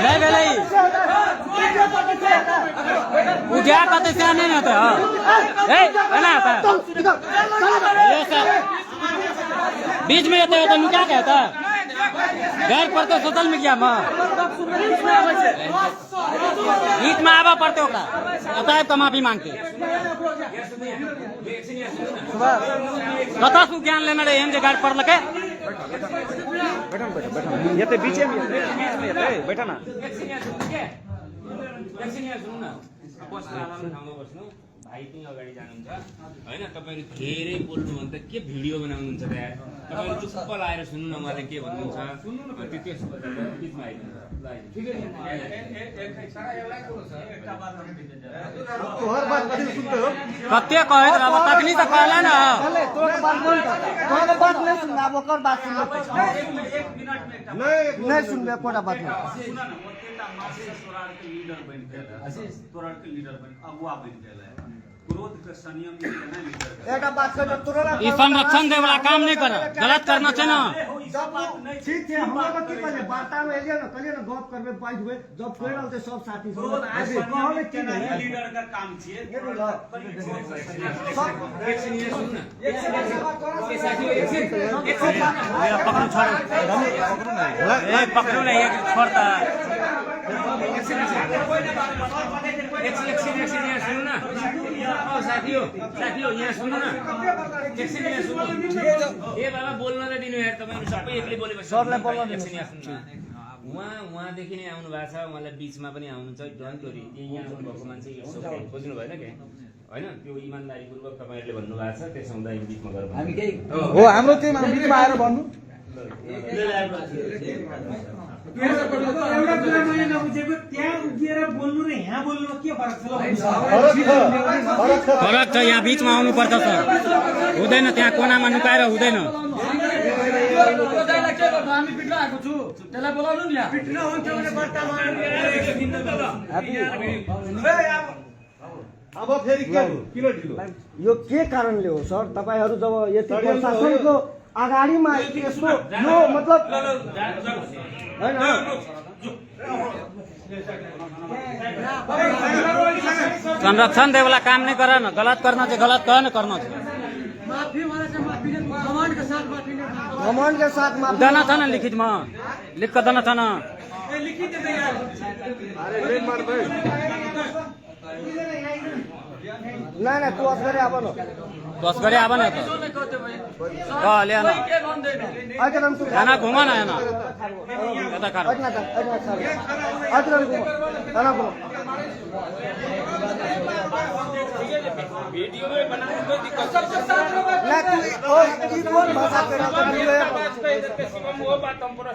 ले बेलै उठ्या कतै सानै न त ए हैन त यो सब बीच में येते तो क्या कहता घर पर तो सोशल मीडिया में गीत में आवा पड़ते ओकरा बताए तो माफी मांगते कथा सु ज्ञान लेना रे एम जे गाड़ पड़ लके बैठा ये तो बीच में ये बैठा ना भाइ पनि अगाडि जानुहुन्छ हैन तपाईहरु धेरै बोल्नु भन्दा के भिडियो बनाउनुहुन्छ त यार तपाईहरु चुप्प लाएर सुन्नु न उहाँले के भन्नुहुन्छ त्यो बिचमा आइदिनु ठिकै छ एक सारा एउटै कुरो छ एउटा बात हर बात कति सुन्दै हो कते कहे अब तकनी त कहला न तोर बात बोल तोर बात नहीं सुनना अब ओकर बात सुन एक मिनेट में नहीं सुनबे कोटा बात सुन न म तेटा मासे तोरारको लिडर बनि गेल तोरारको लिडर बनि अगुवा बनि गेल क्रोध के संयम के ना लीडर एटा बात कर तोरा ई संरक्षण दे वाला काम नहीं कर गलत करना छै न ठीक है हम लोग की पहले वार्ता में एलिए ना कलिए ना गप करबे बात हुए जब कोई रहते सब साथी क्रोध आज कहले के कि लीडर का काम छिए एक सुनिए सुन न के साथी एक पकड़ो छोड़ ए पकड़ो ले एक छोड़ता एकछिन यहाँ सुन्नु न साथीहो यहाँ सुन्नु न एकछिन यहाँ सुन्नु ए बाबा बोल्न त दिनु यार तपाईहरु सबै एक्लै बोलेपछि सरलाई बोल्न दिनु एकछिन यहाँ सुन्नु उहाँदेखि नै आउनु भएको छ उहाँलाई बीचमा पनि आउनुहुन्छ डोन्ट वरी यहाँ आउनु भएको मान्छे यो बुझ्नु भएन के हैन त्यो इमानदारीपूर्वक तपाईहरुले भन्नु भएको छ त्यसो हुँदा यो बीचमा गएर हामी के हो हाम्रो टिम बीचमा आएर भन्नु एउटा कुरा मैले नबुझेको त्यहाँ उभिएर बोल्नु र यहाँ बोल्नुमा के फरक छ फरक छ यहाँ बीचमा आउनु पर्छ सर हुँदैन त्यहाँ कोनामा नुकाएर हुँदैन हामी पिट्न आएको छु त्यसलाई बोलाउनु नि यहाँ पिट्न हुन्थ्यो भने बट्टामा अब फेरि के किन ढिलो यो के कारणले हो सर तपाईहरु जब यति प्रशासनको अगाडिमा यस्तो यो मतलब हैन संरक्षण दे वाला काम नहीं करा ना गलत करना चाहिए गलत कह न करना चाहिए माफी मारे से माफी कमांड के साथ माफी घमंड के साथ माफी देना था ना लिखित में लिख कर देना था ना लिखी दे यार अरे ले मार भाई ना ना तू असगरे आब न बस करे आवा ना तो कह ले ना अजरम तू खाना घुमा ना ना कता कर अजना अजरम घुमा खाना घुमा वीडियो में बनाने कोई दिक्कत ना तू ओ ई कौन भाषा पे ना वीडियो वो बात हम पर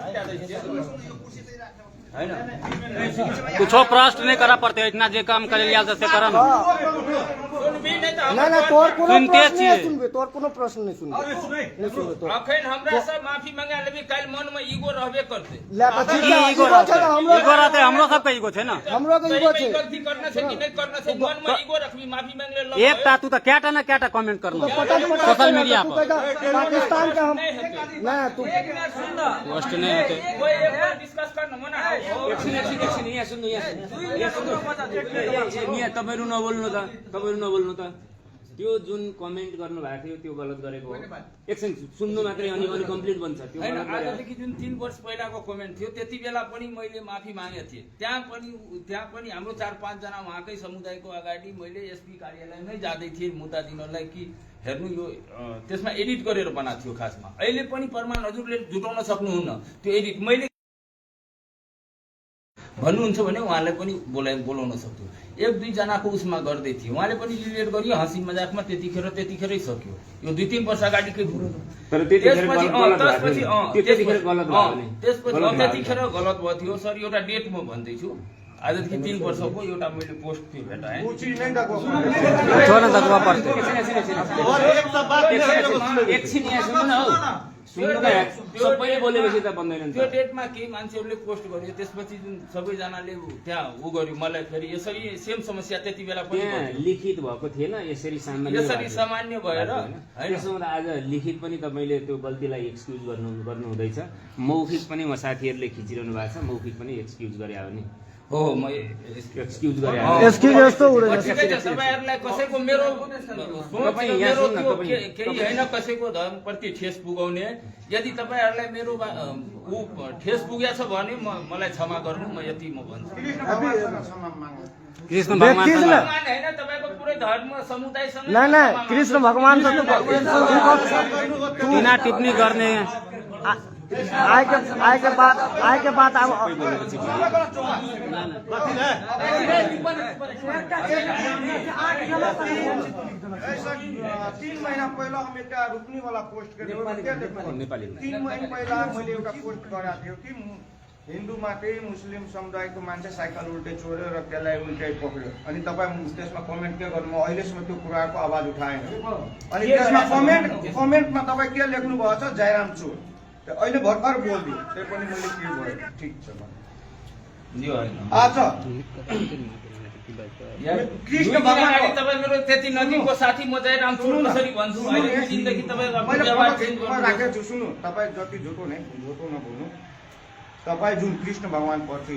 कुछो प्रश्न नहीं करा पड़ते इतना जे काम करे लिया से करा ना ना ना तोर कोनो सुनते प्रश्न छियै। नहीं सुनबे तोर कोनो प्रश्न नहीं सुनबे नहीं सुनबे तो अखन हमरा सब माफी मांगा लेबे काल मन में ईगो रहबे करते ले पछि ईगो रहते हमरो सबके ईगो छै ना हमरो के ईगो छै गलती करना छै कि नहीं करना छै मन में ईगो रखबी माफी मांगले ल एक ता तू तो क्याटा ना क्याटा कमेंट करना सोशल मीडिया पर पाकिस्तान के हम ना तू पोस्ट नहीं होते कोई एक बार डिस्कस गर्न मना एकछिन यहाँ सुन्नु यहाँ तपाईहरु नबोल्नु त त्यो जुन कमेन्ट गर्नु भएको थियो त्यो गलत गरेको हो एकछिन सुन्नु मात्रै अनि कम्प्लिट बन्छ त्यो गलत गरेको आजदेखि जुन 3 वर्ष पहिलाको कमेन्ट थियो त्यति बेला पनि मैले माफी मागेको थिएँ त्यहाँ पनि हाम्रो 4-5 जना उहाँकै समुदायको अगाडि मैले एसपी कार्यालयमै जाँदै थिएँ मुद्दा दिनलाई कि हेर्नु यो त्यसमा एडिट गरेर बनाएको थियो खासमा अहिले पनि प्रमाण हजुरले जुटाउन सक्नुहुन्न त्यो एडिट मैले भन्नुहुन्छ भने उहाँलाई पनि बोलाउन सक्छु 1-2 जनाको उसमा गर्दै थिए उहाँले पनि रिलेट गरियो हाँसी मजाकमा त्यतिखेरै सक्यो यो 2-3 वर्ष अगाडिकै कुरो तर त्यतिखेर त्यतिखेर गलत भयो थियो सर एउटा डेट म भन्दैछु आजदेखि 3 वर्षको एउटा मैले पोस्ट थियो भेटाएँ छोड्न त गवा पर्छ एकछिन यहाँ सुन्नु न हौ सुन्नुका सबैले बोलेपछि त बन्दैन नि त्यो त। डेटमा केही मान्छेहरूले पोस्ट गर्यो, त्यसपछि जुन सबैजनाले त्यहाँ उ गर्यो, मलाई फेरि यसरी सेम समस्या त्यति बेला पनि त्यहाँ भयो। लिखित भएको थिएन, यसरी सामान्य यसरी भएको थियो। सामान्य भएर होइन? त्यसो हुँदा आज लिखित पनि तपाईँले त्यो गल्तीलाई एक्सक्युज गर्नु हुँदैछ। मौखिक पनि म साथीहरूले खिचिरहनु भएको छ, मौखिक पनि एक्सक्युज गरे हो नि, हो म एक्सक्युज गरे एक्सक्युज जस्तो हुँदैन। ठिकै छ, तपाईँहरूलाई कसैको मेरो तपाईँ यहाँ मेरो सुन्नु, त्यो तपाईँ- केही होइन, कसैको धर्मप्रति ठेस पुगाउने। यदि तपाईँहरूलाई मेरो ऊ ठेस पुगेछ भने मलाई क्षमा गर्नु, म यति म भन्छु। कृष्ण व्यक्ति भगवान न। भगवान होइन, तपाईँको पुरै धर्म समुदायसँग नहीं नहीं कृष्ण भगवान से बिना टिप्पणी गर्ने आए के बाद अब 3 महीना पहिला हम एउटा रुक्ने वाला पोस्ट गरेको नेपाली 3 महिना पहिला मैले एउटा पोस्ट गरेको थियो कि हिन्दूमा चाहिँ मुस्लिम समुदायको मान्छे साइकल उल्टे छोड्यो र त्यसलाई उल्टै पक्रियो। अनि तपाईँ त्यसमा कमेन्ट के गर्नु, म अहिलेसम्म त्यो कुराको आवाज उठाएन। अनि त्यसमा कमेन्टमा तपाईँ के लेख्नु भएको छ, जयराम चोर। अहिले भर्खर बोलिदियो, त्यही पनि मैले के भयो, ठिक छ यो होइन। आज कृष्ण भगवान तपाईँ मेरो त्यति नजिकको साथी, म चाहिँ राम चोर कसरी भन्छु? अहिले दुई दिनदेखि तपाईँ मैले व्यवहार चेन्ज फोटो गर्नु। राखेको छु, सुन्नु, तपाईँ जति झुटो नबोल्नु। तपाईँ जुन कृष्ण भगवान प्रति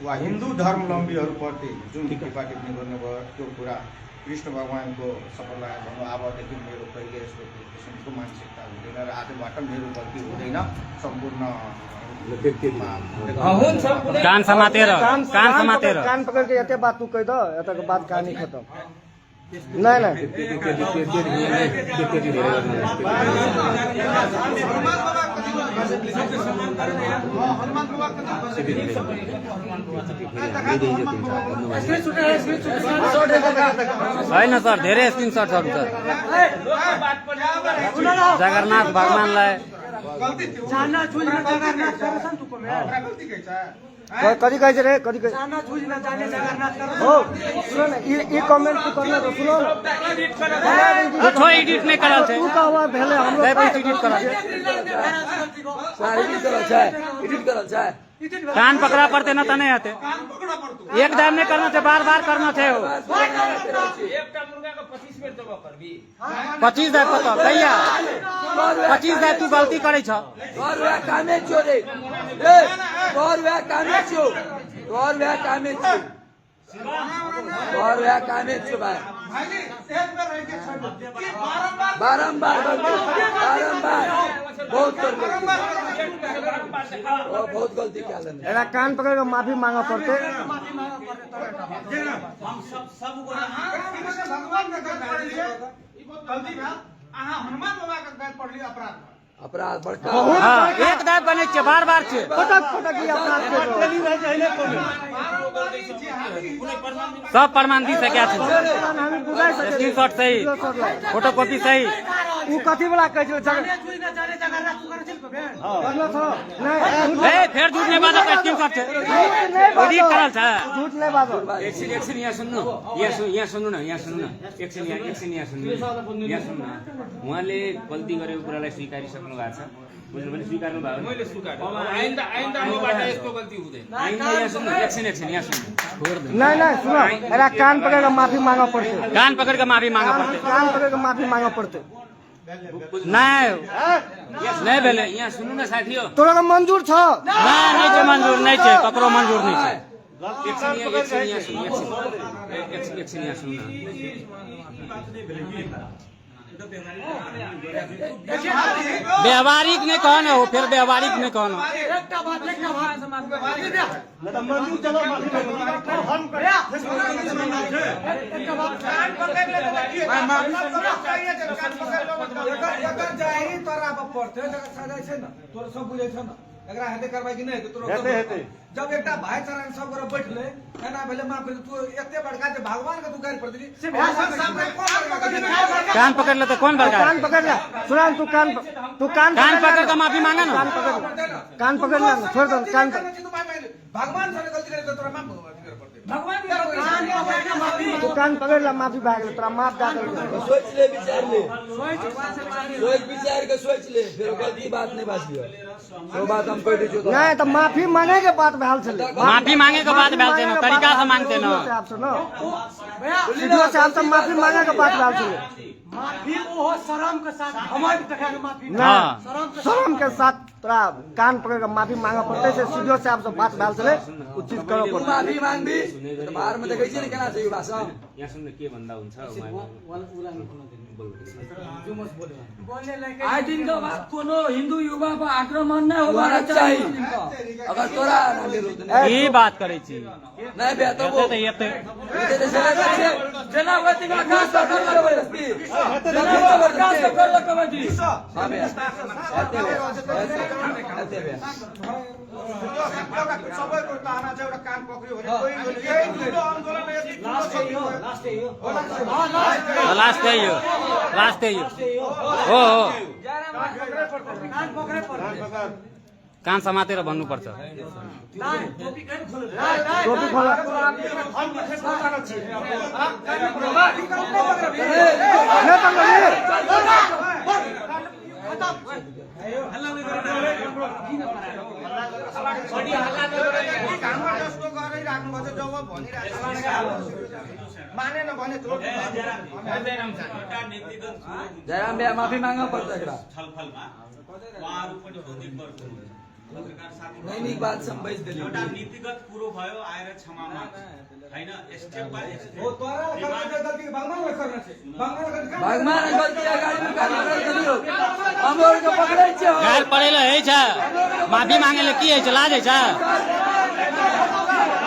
वा हिन्दू धर्मावलम्बीहरूप्रति जुन टिप्पा टिप्पणी गर्नुभयो, त्यो कुरा कृष्ण भगवानको सफलता भन्नु। अबदेखि मेरो कहिले यस्तो किसिमको मानसिकता हुँदैन र आजबाट मेरो गल्ती हुँदैन। सम्पूर्ण हुन्छ, कुनै कान समातेर कान पकड़ के यते बात तू कह दो, यता के बात कहानी खत्म। नहीं नहीं होइन सर, धेरै स्क्रिनसटहरू छ। जगन्नाथ भगवानलाई कदी कहे रे, कदी कहे हो सुनो ना, ये कमेंट तू करना तो सुनो ना। छो एडिट नहीं करल छै, तू का आवाज भेले हम लोग एडिट करल छै। कान पकड़ा पड़ते न त नहीं आते, एक दाम नहीं करना छै, बार बार करना छै। हो एकटा मुर्गाको 25 बेर दबाउ करबी। 25 दाय पता कहिया 25 दाय तू गलती करे छ। बारंबार बहुत गलती किया एरा कान पकड़ के माफी मांगा पड़ते। अपराध बड़का हाँ, एक दाय बने छै, बार बार छै। फटक ये अपराध के सब प्रमाण दी सके छै, हम बुझाई सके स्क्रीनशॉट सही, फोटोकॉपी सही। ऊ कथी वाला कह छै करना था नहीं ए फेर झूठ नहीं बाजो, स्क्रीनशॉट छै, एडिट करल छै। झूठ नहीं बाजो। एकछिन यहाँ सुन्नु, यहाँ सुन्नु न, एकछिन यहाँ सुन्नु, यहाँ सुन्नु न। उहाँले गल्ती गरेको कुरालाई स्वीकारिसक्नु भएको छ, बुझ्नु भने स्वीकार्नु भयो। मैले स्वीकार अब आइन्दा मबाट यस्तो गल्ती हुँदैन। यहाँ सुन्नु, एकछिन यहाँ सुन्नु। नहीं नहीं सुनो, एरा कान पकड़ के माफी मांगा पड़ते। कान पकड़ के माफी मांगा पड़ते। कान पकड़ के माफी मांगा पड़ते। नहीं भेले, यहाँ सुन्नु न साथी हो, तोरा के मंजूर छ? नहीं छै मंजूर, नहीं छै, ककरो मंजूर नहीं छै। एकछिन यहाँ सुन्नु न। व्यवहारिक नहीं कहना हो, फिर व्यवहारिक नहीं कहना। एकरा हेते करबै कि नहीं तो जब एकटा भाईचारा सब गोरा बैठले एना भेले माफ कर तू एते बड़का जे भगवान के तू गाड़ी पड़ दिली से कान पकड़ ले तो कौन बड़का है? कान पकड़ ले, सुना तू कान कान पकड़ के माफी मांगा ना। कान पकड़ ले, छोड़ दो कान। भगवान से गलती करे तो तोरा माफ तू कान पकड़ ला माफी मांग ले, तेरा माफ जा कर सोच ले, विचार ले, सोच विचार के सोच ले, फिर गलती बात नहीं बाजी हो। वो बात हम कोई नहीं नहीं तो माफी मांगे के बाद भैल चले, माफी मांगे के बाद भैल चले, तरीका से मांगते न आपसे न सीधो से आपसे माफी मांगे के बाद भैल चले, माफी वो शर्म के साथ हमारी तरह के माफी ना शर्म के साथ तोरा कान पकड़ के माफी मांगा पड़ते से सीधो से आपसे बात भैल चले, कुछ चीज करो तू माफी मांग भी तो बाहर में देखै छै नि केना छै यो भाषा। यहाँ सुन्न के भन्दा हुन्छ आज दिन के बाद कोनो हिंदू युवा पर आक्रमण नहीं होना चाहिए। अगर तोरा ना गेलो त ई बात करे छी नहीं बे तो वो एते जना वती में खास कर जबरदस्ती जबरदस्ती कर ल कबड्डी हां बे आते बे सबैको ताना चाहिँ एउटा कान पक्रियो भने कोही यही ठुलो आन्दोलन यति लास्ट है यो हो कान समातेर भन्नुपर्छ। टोपी खोला घाममा जस्तो गरिराख्नु पर्छ जब भनिराख्नु मानेन भने जयराम बे माफी मांगा पर्छ एकरा छलफलमा उहाँहरु पनि बौद्धिक वर्ग नैनिक बात सम्बन्ध दिनु एउटा नीतिगत कुरो भयो आएर क्षमा माग हैन स्टेप बाइ स्टेप हो तोरा गलती भगवान ले करना छै भगवान गलती अगाडि में काम गरिदियो हमर के पकड़ै छै गाल पड़ेले है छ माफी मांगेले की है छ लाज है छ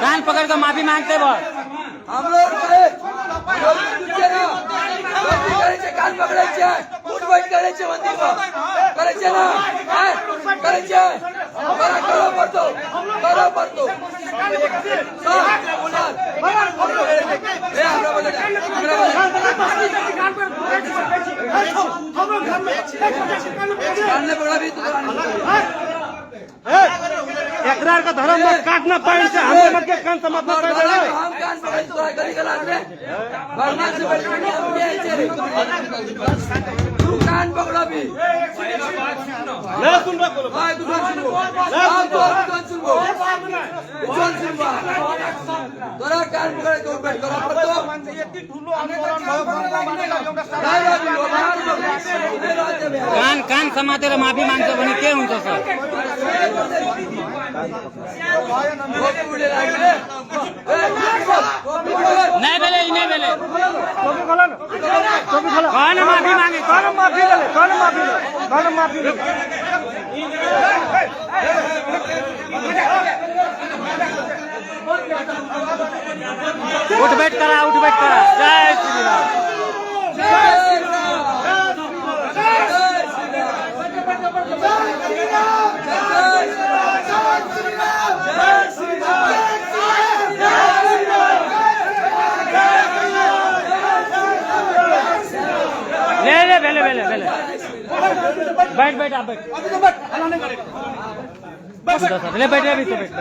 कान पकड़ के माफी मांगते बस हमरो के गलती करे छै कान पकड़ै छै उठ बैठ करे छै मंदिर में करे छै ना करे छै करो पड़तो एकरार का धर्म मत काटना पाइन से हम मत के कान समाप्त कर दे हम कान पकड़ तोरा गली गला में भगवान से बैठ के हम के छै तू कान पकड़ा भी ना सुन रहा बोलो हां तू सुन आप तो सुन तोरा कान पकड़ के बैठ करो पड़तो यति ठुलो आन्दोलन भयो भन्दा एउटा कान समातेर माफी माग्छ भने के हुन्छ सर? नहीं बेले टोपी खोला कौन माफी मांगे कौन माफी उठ बैठ करा जय श्री राम। ले बेले बैठ आप बैठ ले बैठ अभी तो बैठ